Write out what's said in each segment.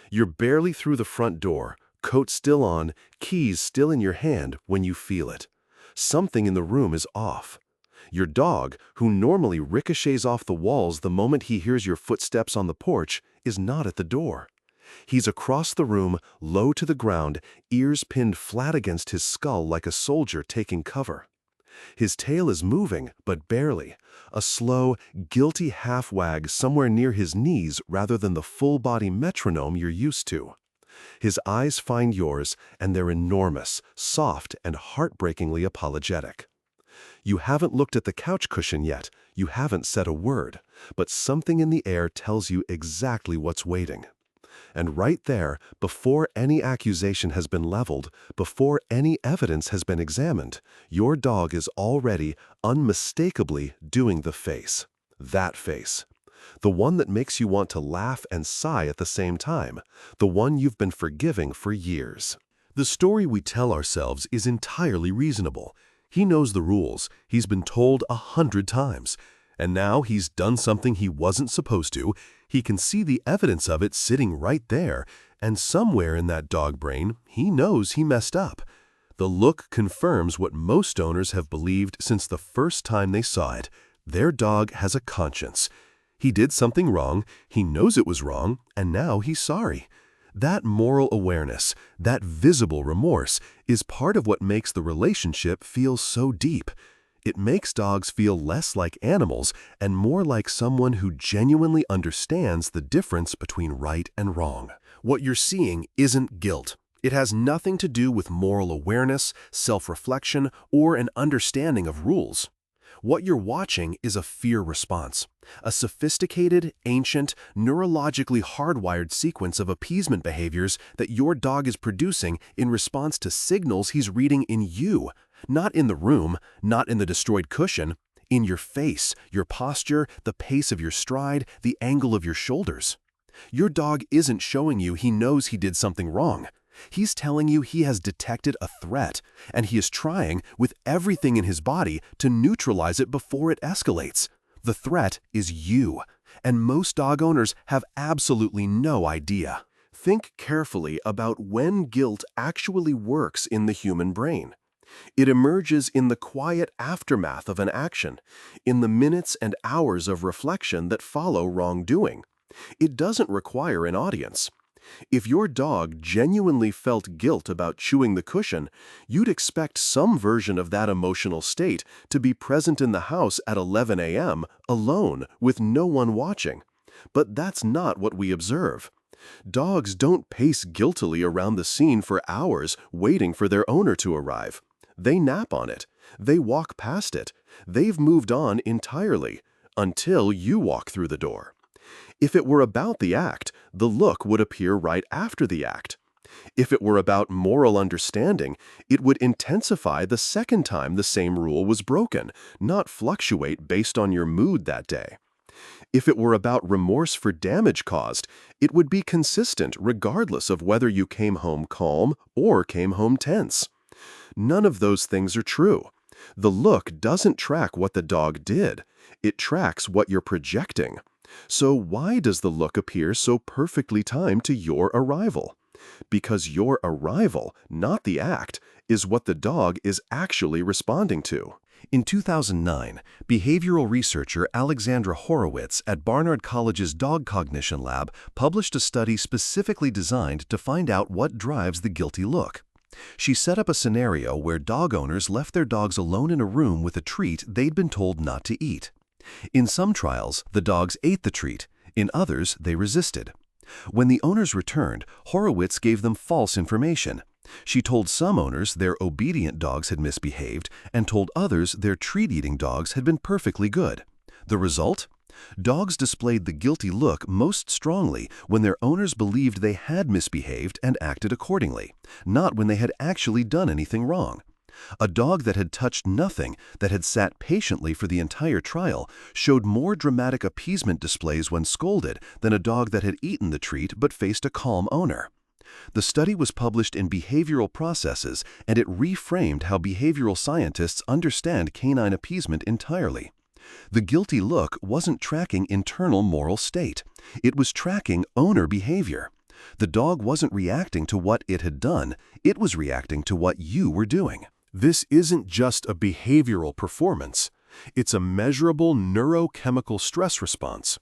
You're barely through the front door, coat still on, keys still in your hand when you feel it. Something in the room is off. Your dog, who normally ricochets off the walls the moment he hears your footsteps on the porch, is not at the door. He's across the room, low to the ground, ears pinned flat against his skull like a soldier taking cover. His tail is moving, but barely, a slow, guilty half-wag somewhere near his knees rather than the full-body metronome you're used to. His eyes find yours, and they're enormous, soft, and heartbreakingly apologetic. You haven't looked at the couch cushion yet, you haven't said a word, but something in the air tells you exactly what's waiting. And right there, before any accusation has been leveled, before any evidence has been examined, your dog is already, unmistakably doing the face. That face. The one that makes you want to laugh and sigh at the same time. The one you've been forgiving for years. The story we tell ourselves is entirely reasonable. He knows the rules. He's been told 100 times. And now he's done something he wasn't supposed to. He can see the evidence of it sitting right there, and somewhere in that dog brain, he knows he messed up. The look confirms what most owners have believed since the first time they saw it. Their dog has a conscience. He did something wrong, he knows it was wrong, and now he's sorry. That moral awareness, that visible remorse, is part of what makes the relationship feel so deep. It makes dogs feel less like animals and more like someone who genuinely understands the difference between right and wrong. What you're seeing isn't guilt. It has nothing to do with moral awareness, self-reflection, or an understanding of rules. What you're watching is a fear response, a sophisticated, ancient, neurologically hardwired sequence of appeasement behaviors that your dog is producing in response to signals he's reading in you. Not in the room, not in the destroyed cushion, in your face, your posture, the pace of your stride, the angle of your shoulders. Your dog isn't showing you he knows he did something wrong. He's telling you he has detected a threat, and he is trying, with everything in his body, to neutralize it before it escalates. The threat is you, and most dog owners have absolutely no idea. Think carefully about when guilt actually works in the human brain. It emerges in the quiet aftermath of an action, in the minutes and hours of reflection that follow wrongdoing. It doesn't require an audience. If your dog genuinely felt guilt about chewing the cushion, you'd expect some version of that emotional state to be present in the house at 11 a.m., alone, with no one watching. But that's not what we observe. Dogs don't pace guiltily around the scene for hours waiting for their owner to arrive. They nap on it. They walk past it. They've moved on entirely, until you walk through the door. If it were about the act, the look would appear right after the act. If it were about moral understanding, it would intensify the second time the same rule was broken, not fluctuate based on your mood that day. If it were about remorse for damage caused, it would be consistent regardless of whether you came home calm or came home tense. None of those things are true. The look doesn't track what the dog did. It tracks what you're projecting. So why does the look appear so perfectly timed to your arrival? Because your arrival, not the act, is what the dog is actually responding to. In 2009, behavioral researcher Alexandra Horowitz at Barnard College's Dog Cognition Lab published a study specifically designed to find out what drives the guilty look. She set up a scenario where dog owners left their dogs alone in a room with a treat they'd been told not to eat. In some trials, the dogs ate the treat. In others, they resisted. When the owners returned, Horowitz gave them false information. She told some owners their obedient dogs had misbehaved and told others their treat-eating dogs had been perfectly good. The result? Dogs displayed the guilty look most strongly when their owners believed they had misbehaved and acted accordingly, not when they had actually done anything wrong. A dog that had touched nothing, that had sat patiently for the entire trial, showed more dramatic appeasement displays when scolded than a dog that had eaten the treat but faced a calm owner. The study was published in Behavioral Processes, and it reframed how behavioral scientists understand canine appeasement entirely. The guilty look wasn't tracking internal moral state. It was tracking owner behavior. The dog wasn't reacting to what it had done, it was reacting to what you were doing. This isn't just a behavioral performance. It's a measurable neurochemical stress response.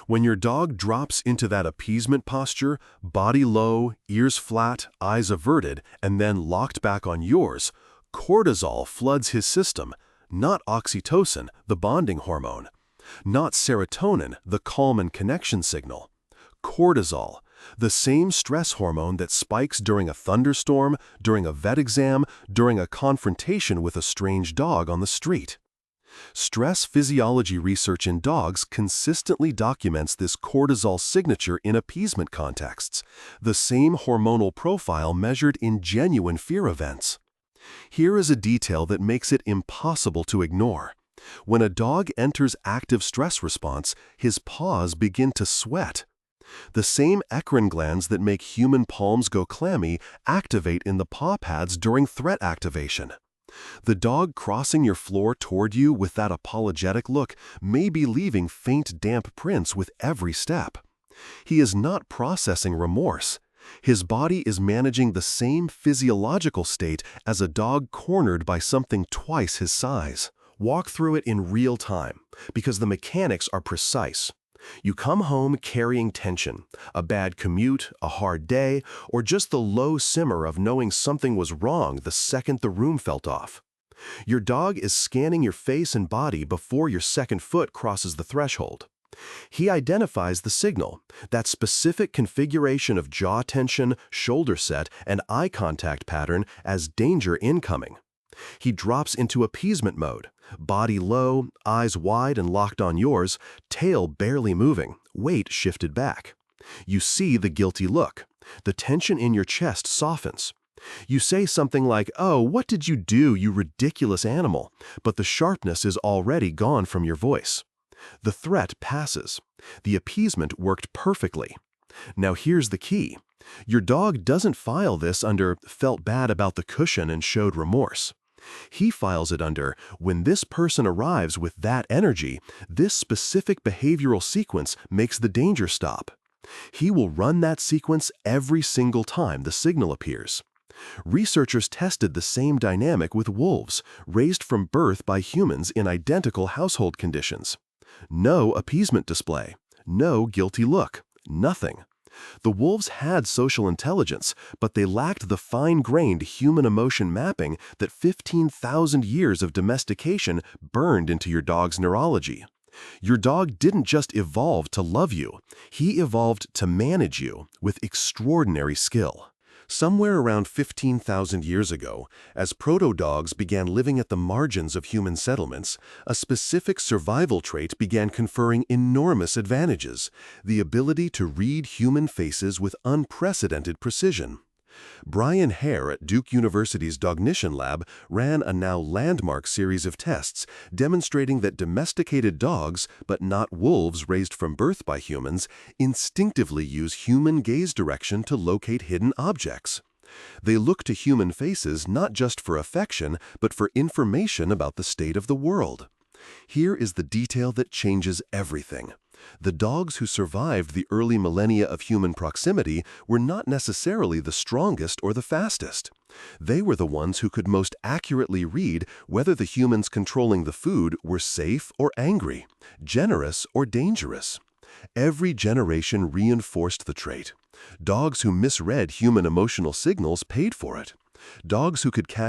When your dog drops into that appeasement posture, body low, ears flat, eyes averted, and then locked back on yours, cortisol floods his system, not oxytocin, the bonding hormone, not serotonin, the calm and connection signal. Cortisol, the same stress hormone that spikes during a thunderstorm, during a vet exam, during a confrontation with a strange dog on the street. Stress physiology research in dogs consistently documents this cortisol signature in appeasement contexts, the same hormonal profile measured in genuine fear events. Here is a detail that makes it impossible to ignore. When a dog enters active stress response, his paws begin to sweat. The same eccrine glands that make human palms go clammy activate in the paw pads during threat activation. The dog crossing your floor toward you with that apologetic look may be leaving faint, damp prints with every step. He is not processing remorse. His body is managing the same physiological state as a dog cornered by something twice his size. Walk through it in real time, because the mechanics are precise. You come home carrying tension, a bad commute, a hard day, or just the low simmer of knowing something was wrong the second the room felt off. Your dog is scanning your face and body before your second foot crosses the threshold. He identifies the signal, that specific configuration of jaw tension, shoulder set, and eye contact pattern as danger incoming. He drops into appeasement mode, body low, eyes wide and locked on yours, tail barely moving, weight shifted back. You see the guilty look. The tension in your chest softens. You say something like, "Oh, what did you do, you ridiculous animal?" But the sharpness is already gone from your voice. The threat passes. The appeasement worked perfectly. Now here's the key. Your dog doesn't file this under "felt bad about the cushion and showed remorse." He files it under, when this person arrives with that energy, this specific behavioral sequence makes the danger stop. He will run that sequence every single time the signal appears. Researchers tested the same dynamic with wolves, raised from birth by humans in identical household conditions. No appeasement display, no guilty look, nothing. The wolves had social intelligence, but they lacked the fine-grained human emotion mapping that 15,000 years of domestication burned into your dog's neurology. Your dog didn't just evolve to love you, he evolved to manage you with extraordinary skill. Somewhere around 15,000 years ago, as proto-dogs began living at the margins of human settlements, a specific survival trait began conferring enormous advantages: the ability to read human faces with unprecedented precision. Brian Hare at Duke University's Cognition lab ran a now landmark series of tests demonstrating that domesticated dogs, but not wolves raised from birth by humans, instinctively use human gaze direction to locate hidden objects. They look to human faces not just for affection, but for information about the state of the world. Here is the detail that changes everything. The dogs who survived the early millennia of human proximity were not necessarily the strongest or the fastest. They were the ones who could most accurately read whether the humans controlling the food were safe or angry, generous or dangerous. Every generation reinforced the trait. Dogs who misread human emotional signals paid for it. Dogs who could catch